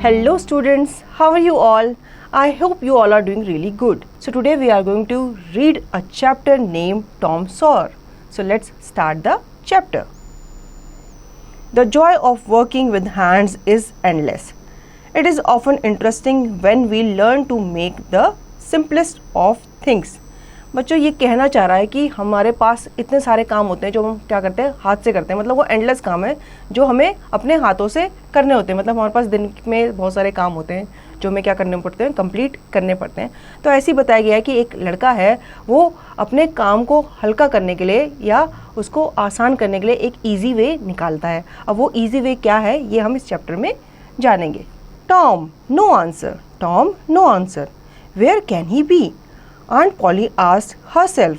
Hello students, how are you all? I hope you all are doing really good. So today we are going to read a chapter named Tom Sawyer. So let's start the chapter. The joy of working with hands is endless. It is often interesting when we learn to make the simplest of things. बच्चों ये कहना चाह रहा है कि हमारे पास इतने सारे काम होते हैं जो हम क्या करते हैं, हाथ से करते हैं. मतलब वो एंडलेस काम है जो हमें अपने हाथों से करने होते हैं. मतलब हमारे पास दिन में बहुत सारे काम होते हैं जो हमें क्या करने पड़ते हैं, कंप्लीट करने पड़ते हैं. तो ऐसे ही बताया गया है कि एक लड़का है, वो अपने काम को हल्का करने के लिए या उसको आसान करने के लिए एक ईजी वे निकालता है. अब वो ईजी वे क्या है ये हम इस चैप्टर में जानेंगे. Tom no answer. Tom no answer. Where can he be? Aunt Polly asked herself.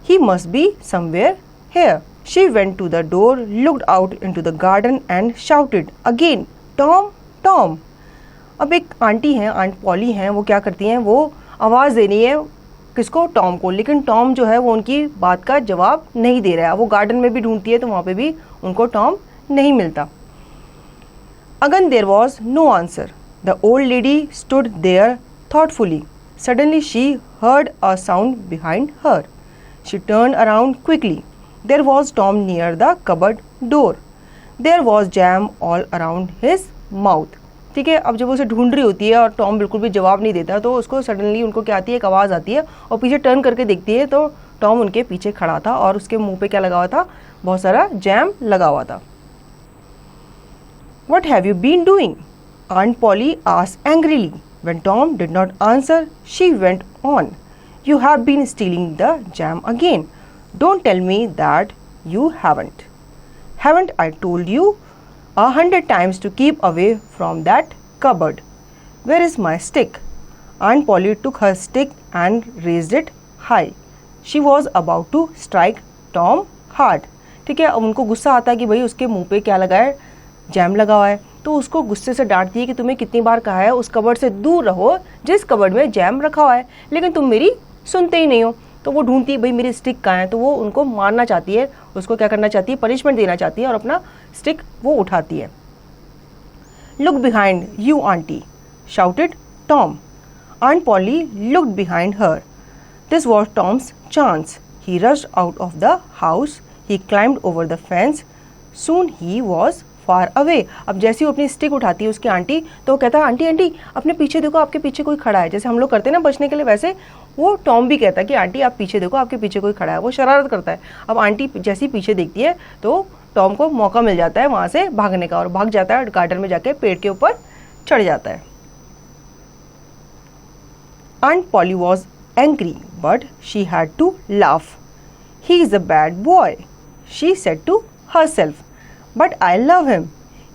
He must be somewhere here. She went to the door, looked out into the garden and shouted again, Tom, Tom. अब एक aunty हैं, aunt poly हैं, वो क्या करती हैं, वो आवाज़ दे रही है किसको, टॉम को. लेकिन टॉम जो है वो उनकी बात का जवाब नहीं दे रहा है. वो गार्डन में भी ढूंढती है तो वहाँ पे भी उनको टॉम नहीं मिलता. Again there was no answer. The old lady stood there thoughtfully. Suddenly she heard a sound behind her. She turned around quickly. There was Tom near the cupboard door. There was jam all around his mouth. ठीक है, अब जब वो उसे ढूंढ रही होती है और टॉम बिल्कुल भी जवाब नहीं देता तो उसको सडनली उनको क्या आती है, एक आवाज़ आती है और पीछे टर्न करके देखती है तो टॉम उनके पीछे खड़ा था और उसके मुंह पे क्या लगा हुआ था, बहुत सारा जैम लगा हुआ था. What have you been doing? Aunt Polly asked angrily. When Tom did not answer, she went on. You have been stealing the jam again. Don't tell me that you haven't. Haven't I told you 100 times to keep away from that cupboard? Where is my stick? Aunt Polly took her stick and raised it high. She was about to strike Tom hard. ठीक है, अब उनको गुस्सा आता है कि भाई उसके मुंह पे क्या लगा है, जैम लगा हुआ है. तो उसको गुस्से से डांटती है कि तुम्हें कितनी बार कहा है उस कबर्ड से दूर रहो जिस कबर्ड में जैम रखा हुआ है, लेकिन तुम मेरी सुनते ही नहीं हो. तो वो ढूंढती है भाई मेरी स्टिक कहाँ है, तो वो उनको मारना चाहती है, उसको क्या करना चाहती है, पनिशमेंट देना चाहती है और अपना स्टिक वो उठाती है. Look behind you auntie, shouted Tom. Aunt Polly looked behind her. This was Tom's chance. He rushed out of the house. He climbed over the fence. Soon he was far away. अब जैसे वो अपनी stick उठाती है उसकी aunty तो वो कहता है आंटी आंटी अपने पीछे देखो, आपके पीछे कोई खड़ा है. जैसे हम लोग करते हैं ना बचने के लिए, वैसे वो टॉम भी कहता है कि आंटी आप पीछे देखो, आपके पीछे कोई खड़ा है. वो शरारत करता है. अब आंटी जैसी पीछे देखती है तो टॉम को मौका मिल जाता है वहाँ से भागने का और भाग जाता है, गार्डन में जाके पेड़ के ऊपर चढ़ जाता है. Aunt Polly was angry, but she had to laugh. He is a bad boy, she said to herself. But I love him.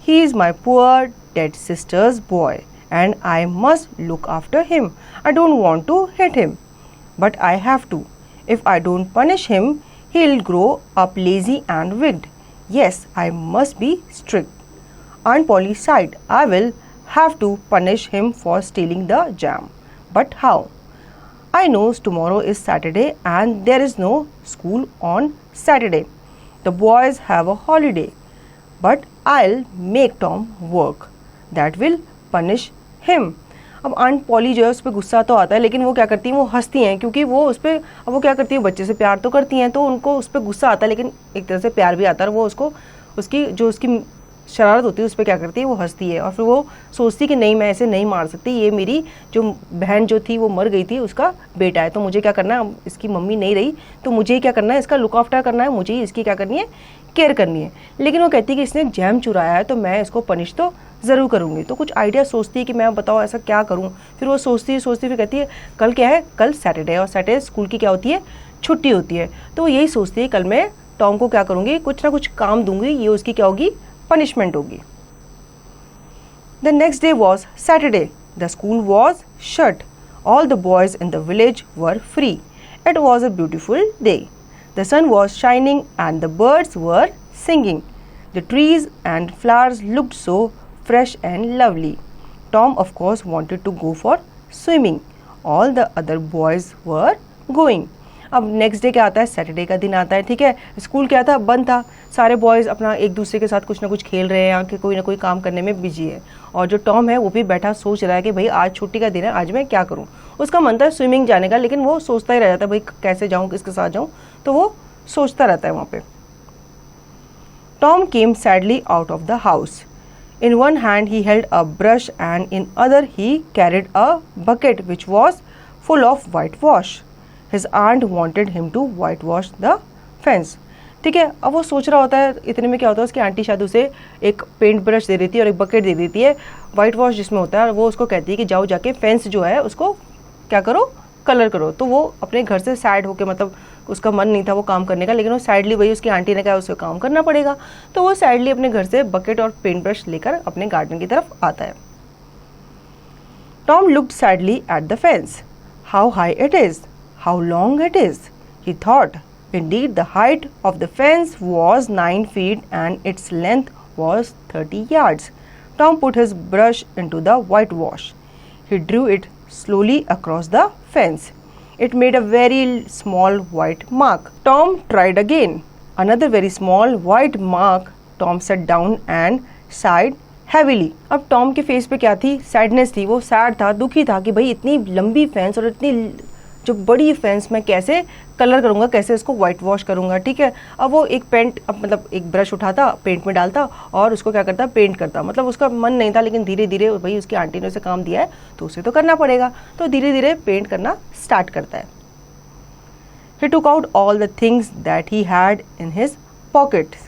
He is my poor dead sister's boy and I must look after him. I don't want to hit him, but I have to. If I don't punish him, he'll grow up lazy and wicked. Yes, I must be strict. Aunt Polly sighed. I will have to punish him for stealing the jam. But how? I know tomorrow is Saturday and there is no school on Saturday. The boys have a holiday. But I'll make Tom work. That will punish him. अब aunt poly जो है उस पर गुस्सा तो आता है, लेकिन वो क्या करती हैं, वो हंसती हैं क्योंकि वो उस पर, अब वो क्या करती है, बच्चे से प्यार तो करती हैं तो उनको उस पर गुस्सा आता है, लेकिन एक तरह से प्यार भी आता है. वो उसको उसकी जो उसकी शरारत होती है उस पर क्या करती है, वो हंसती है और फिर वो सोचती है कि नहीं मैं ऐसे नहीं मार सकती, ये मेरी जो बहन जो थी वो मर गई थी, उसका बेटा है, तो मुझे क्या करना है, इसकी मम्मी नहीं रही तो मुझे क्या करना है, इसका लुक आफ्टर करना है, मुझे इसकी क्या करनी है, केयर करनी है. लेकिन वो कहती है कि इसने जैम चुराया है तो मैं इसको पनिश तो ज़रूर करूँगी. तो कुछ आइडिया सोचती है कि मैं बताओ ऐसा क्या करूँ. फिर वो सोचती फिर कहती है कल क्या है, कल सैटरडे है और सैटरडे स्कूल की क्या होती है, छुट्टी होती है. तो वो यही सोचती है कल मैं टॉम को क्या करूँगी, कुछ ना कुछ काम दूंगी, ये उसकी क्या होगी, punishment होगी. The next day was Saturday. The school was shut. All the boys in the village were free. It was a beautiful day. The sun was shining and the birds were singing. The trees and flowers looked so fresh and lovely. Tom, of course, wanted to go for swimming. All the other boys were going. अब next day क्या आता है, Saturday का दिन आता है, ठीक है। स्कूल क्या था, बंद था, सारे बॉयज़ अपना एक दूसरे के साथ कुछ ना कुछ खेल रहे हैं या कि कोई ना कोई काम करने में बिजी है। और जो टॉम है वो भी बैठा सोच रहा है कि भाई आज छुट्टी का दिन है, आज मैं क्या करूँ। उसका मन था स्विमिंग जाने का, लेकिन वो सोचता ही रह जाता है भाई कैसे जाऊँ, किसके साथ जाऊँ, तो वो सोचता रहता है वहाँ पे। Tom came sadly out of the house. In one hand he held a brush and in other he carried a bucket which was full of whitewash. His aunt wanted him to whitewash the fence. ठीक है, अब वो सोच रहा होता है, इतने में क्या होता है, उसकी आंटी शायद उसे एक पेंट ब्रश दे देती है और एक बकेट दे देती है वाइट वॉश जिसमें होता है, वो उसको कहती है कि जाओ जाके फेंस जो है उसको क्या करो, कलर करो। तो वो अपने घर से सैड होके, मतलब उसका मन नहीं था वो काम करने का, लेकिन वो सैडली, वही उसकी आंटी ने कहा उसे काम करना पड़ेगा, तो वो सैडली अपने घर से बकेट और पेंट ब्रश लेकर अपने गार्डन की तरफ आता है। Tom looked sadly at the fence. How high it is, how long it is, he thought. Indeed, the height of the fence was 9 feet and its length was 30 yards. Tom put his brush into the whitewash. He drew it slowly across the fence. It made a very small white mark. Tom tried again. Another very small white mark. Tom sat down and sighed heavily. अब Tom के face पे क्या थी, sadness थी, वो sad था, दुखी था कि भाई इतनी लंबी फेंस और इतनी जो बड़ी फेंस मैं कैसे कलर करूँगा, कैसे इसको वाइट वॉश करूँगा, ठीक है। अब वो एक पेंट, मतलब एक ब्रश उठाता, पेंट में डालता और उसको क्या करता, पेंट करता। मतलब उसका मन नहीं था, लेकिन धीरे धीरे भाई उसकी आंटी ने उसे काम दिया है तो उसे तो करना पड़ेगा, तो धीरे धीरे पेंट करना स्टार्ट करता है। He took out all the things that he had in his pockets.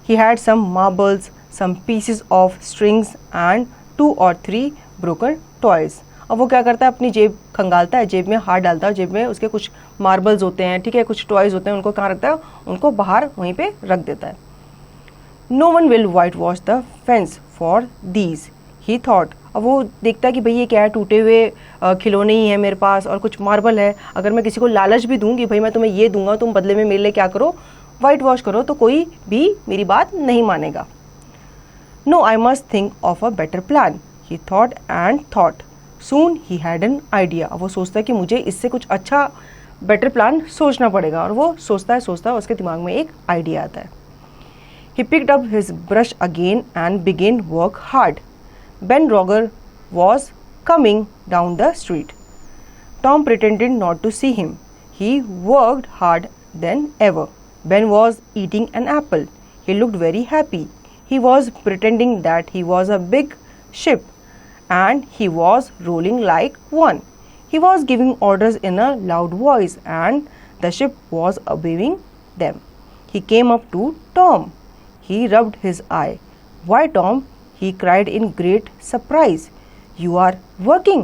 He had some marbles, some pieces of strings and 2 or 3 broken toys. अब वो क्या करता है, अपनी जेब खंगालता है, जेब में हाथ डालता है, जेब में उसके कुछ मार्बल्स होते हैं, ठीक है, कुछ टॉयज़ होते हैं, उनको कहाँ रखता है, उनको बाहर वहीं पे रख देता है। No one will whitewash the fence for these, he thought. अब वो देखता है कि भाई ये क्या है, टूटे हुए खिलौने ही है मेरे पास और कुछ मार्बल है, अगर मैं किसी को लालच भी दूँ कि भाई मैं तुम्हें ये दूंगा, तुम बदले में मेरे लिए क्या करो, वाइट वॉश करो, तो कोई भी मेरी बात नहीं मानेगा। No I must think of a better plan, he thought and thought. Soon he had an idea. अब वो सोचता है कि मुझे इससे कुछ अच्छा बेटर प्लान सोचना पड़ेगा, और वो सोचता है उसके दिमाग में एक आइडिया आता है। He picked up his brush again and began work hard. Ben Roger was coming down the street. Tom pretended not to see him. He worked hard than ever. Ben was eating an apple. He looked very happy. He was pretending that he was a big ship and he was rolling like one. He was giving orders in a loud voice and the ship was obeying them. He came up to Tom. He rubbed his eye. Why, Tom? He cried in great surprise. You are working.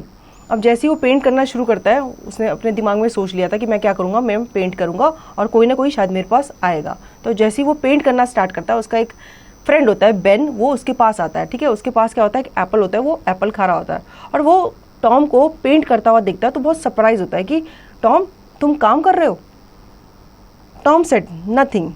अब जैसे ही वो paint करना शुरू करता है, उसने अपने दिमाग में सोच लिया था कि मैं क्या करूँगा, मैं पेंट करूँगा और कोई ना कोई शायद मेरे पास आएगा। तो जैसे ही वो पेंट करना स्टार्ट करता है, उसका एक फ्रेंड होता है बेन, वो उसके पास आता है, ठीक है। उसके पास क्या होता है, एक एप्पल होता है, वो एप्पल खा रहा होता है और वो टॉम को पेंट करता हुआ दिखता है, तो बहुत सरप्राइज होता है कि टॉम तुम काम कर रहे हो। Tom said nothing.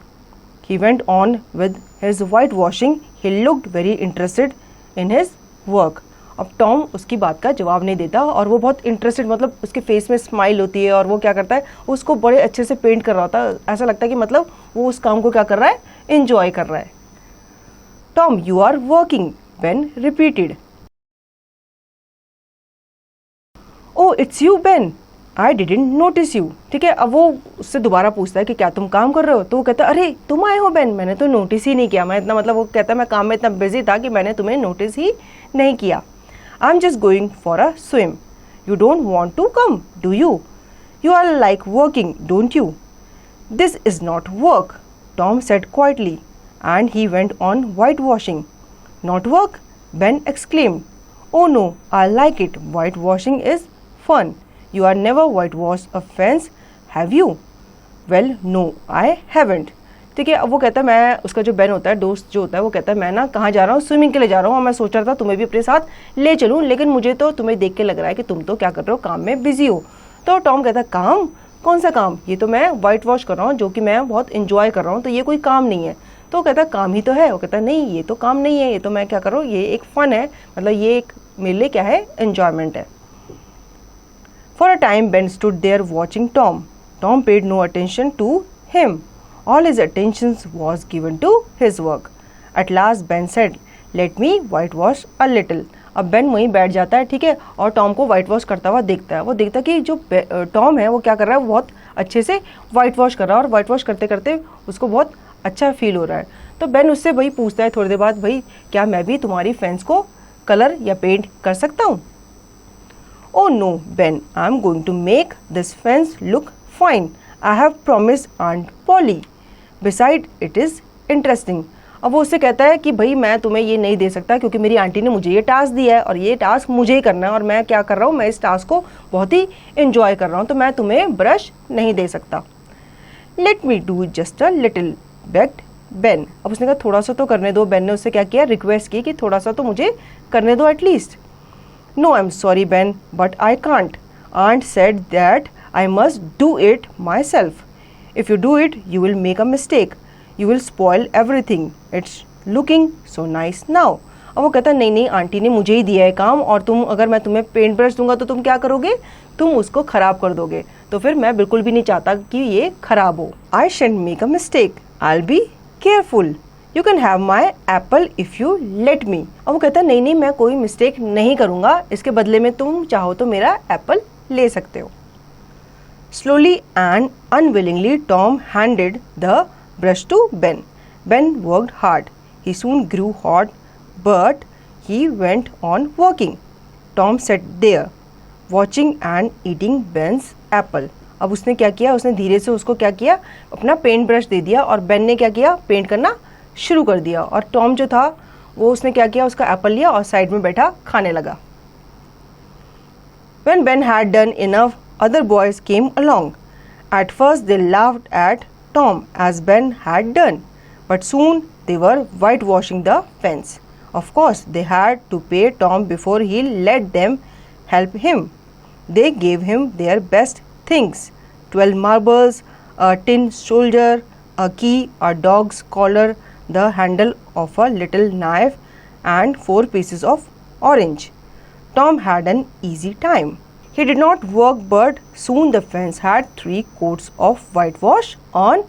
He went on with his white washing. He looked very interested in his work. अब टॉम उसकी बात का जवाब नहीं देता और वो बहुत इंटरेस्टेड, मतलब उसके फेस में स्माइल होती है और वो क्या करता है, उसको बड़े अच्छे से पेंट कर रहा होता है। ऐसा लगता है कि मतलब वो उस काम को क्या कर रहा है, एंजॉय कर रहा है। Tom, you are working, Ben repeated. Oh, it's you, Ben. I didn't notice you. ठीक है, अब वो उससे दोबारा पूछता है कि क्या तुम काम कर रहे हो, तो वो कहता है अरे तुम आए हो बेन, मैंने तो नोटिस ही नहीं किया, मैं इतना, मतलब वो कहता है मैं काम में इतना बिजी था कि मैंने तुम्हें नोटिस ही नहीं किया। I am just going for a swim. You don't want to come, do you? You are like working, don't you? This is not work, Tom said quietly. And he went on whitewashing. Not work? Ben exclaimed. Oh no, I like it. Whitewashing is fun. You are never whitewashed a fence, have you? Well, no, I haven't. ठीक है, अब वो कहता है, मैं, उसका जो Ben होता है, दोस्त जो होता है, वो कहता है मैं ना कहाँ जा रहा हूँ, स्विमिंग के लिए जा रहा हूँ और मैं सोच रहा था तुम्हें भी अपने साथ ले चलूँ, लेकिन मुझे तो तुम्हें देख के लग रहा है कि तुम तो क्या कर रहे हो, काम में बिजी हो। तो टॉम कहता है काम? कौन सा काम? ये तो मैं वाइट वॉश कर रहा हूँ, जो कि मैं बहुत इंजॉय कर रहा हूँ, तो ये कोई काम नहीं है। तो वो कहता है काम ही तो है। वो कहता है नहीं, ये तो काम नहीं है, ये तो मैं क्या कर रहा हूँ, ये एक फन है, मतलब ये एक मेरे लिए क्या है, एंजॉयमेंट है। For a time Ben stood there watching Tom. Tom paid no attention to him. All his attention was given to his work. At last Ben said, "Let me whitewash a little." अब Ben वहीं बैठ जाता है, ठीक है, और Tom को white wash करता हुआ देखता है। वो देखता है कि जो टॉम है वो क्या कर रहा है, वो बहुत अच्छे से वाइट वॉश कर रहा है और वाइट वॉश करते करते उसको बहुत अच्छा फील हो रहा है। तो बेन उससे वही पूछता है थोड़ी देर बाद, भाई क्या मैं भी तुम्हारी फेंस को कलर या पेंट कर सकता हूँ? Oh no, Ben, I'm going to make this fence look fine. I have promised Aunt Polly. Besides, it is interesting. अब वो उससे कहता है कि भाई मैं तुम्हें ये नहीं दे सकता क्योंकि मेरी आंटी ने मुझे ये टास्क दिया है और ये टास्क मुझे ही करना है और मैं क्या कर रहा हूँ, मैं इस टास्क को बहुत ही एंजॉय कर रहा हूँ, तो मैं तुम्हें ब्रश नहीं दे सकता। Let me do just a little, begged Ben. अब उसने कहा थोड़ा सा तो करने दो। बेन ने उससे क्या किया, रिक्वेस्ट की कि थोड़ा सा तो मुझे करने दो at least. No, I'm sorry, Ben, but I can't. Aunt said that I must do it myself. If you do it, you will make a mistake. You will spoil everything. It's looking so nice now. अब वो कहता नहीं नहीं, aunty ने मुझे ही दिया है काम और तुम अगर मैं तुम्हें पेंट ब्रश दूंगा तो तुम क्या करोगे, तुम उसको खराब कर दोगे, तो फिर मैं बिल्कुल भी नहीं चाहता कि ये खराब हो। I shan't make a mistake. I'll be careful. You can have my apple if you let me. अब वो कहता है नहीं नहीं, मैं कोई मिस्टेक नहीं करूँगा, इसके बदले में तुम चाहो तो मेरा एप्पल ले सकते हो। Slowly and unwillingly Tom handed the brush to Ben. Ben worked hard. He soon grew hot, but he went on working. Tom sat there, watching and eating Ben's apple. अब उसने क्या किया, उसने धीरे से उसको क्या किया, अपना पेंट ब्रश दे दिया और बेन ने क्या किया, पेंट करना शुरू कर दिया और टॉम जो था वो उसने क्या किया, उसका एप्पल लिया और साइड में बैठा खाने लगा। When Ben had done enough, other boys came along. At first they laughed at Tom as Ben had done, but soon they were whitewashing the fence. Of course, they had to pay Tom before he let them help him. They gave him their best things: 12 marbles, a tin soldier, a key, a dog's collar, the handle of a little knife, and 4 pieces of orange. Tom had an easy time. He did not work, but soon the fence had 3 coats of whitewash on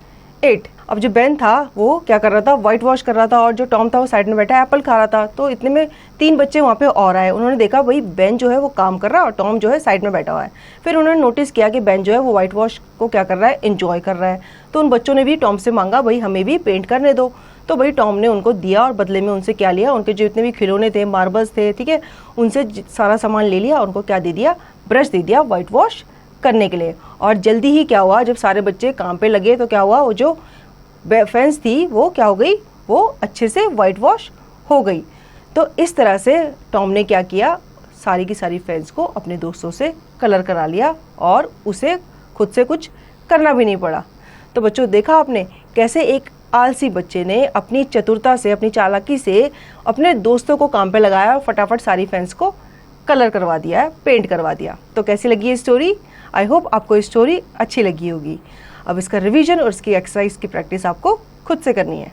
it. अब जो Ben था वो क्या कर रहा था, white wash कर रहा था और जो टॉम था वो साइड में बैठा एप्पल खा रहा था। तो इतने में 3 बच्चे वहाँ पे और आए। उन्होंने देखा भाई बेन जो है वो काम कर रहा है और टॉम जो है साइड में बैठा हुआ है। फिर उन्होंने नोटिस किया कि बेन जो है वो वाइट वॉश को क्या कर रहा है, एंजॉय कर रहा है। तो उन बच्चों ने भी टॉम से मांगा भाई हमें भी पेंट करने दो। तो भाई टॉम ने उनको दिया और बदले में उनसे क्या लिया, उनके जो इतने भी खिलौने थे, मार्बल्स थे, ठीक है, उनसे सारा सामान ले लिया। उनको क्या दे दिया, ब्रश दे दिया वाइट वॉश करने के लिए। और जल्दी ही क्या हुआ, जब सारे बच्चे काम पे लगे तो क्या हुआ, वो जो फेंस थी वो क्या हो गई, वो अच्छे से वाइट वॉश हो गई। तो इस तरह से टॉम ने क्या किया, सारी की सारी फेंस को अपने दोस्तों से कलर करा लिया और उसे खुद से कुछ करना भी नहीं पड़ा। तो बच्चों देखा आपने कैसे एक आलसी बच्चे ने अपनी चतुरता से, अपनी चालाकी से अपने दोस्तों को काम पे लगाया और फटाफट सारी फेंस को कलर करवा दिया है, पेंट करवा दिया। तो कैसी लगी ये स्टोरी? आई होप आपको ये स्टोरी अच्छी लगी होगी। अब इसका रिवीजन और इसकी एक्सरसाइज की प्रैक्टिस आपको खुद से करनी है।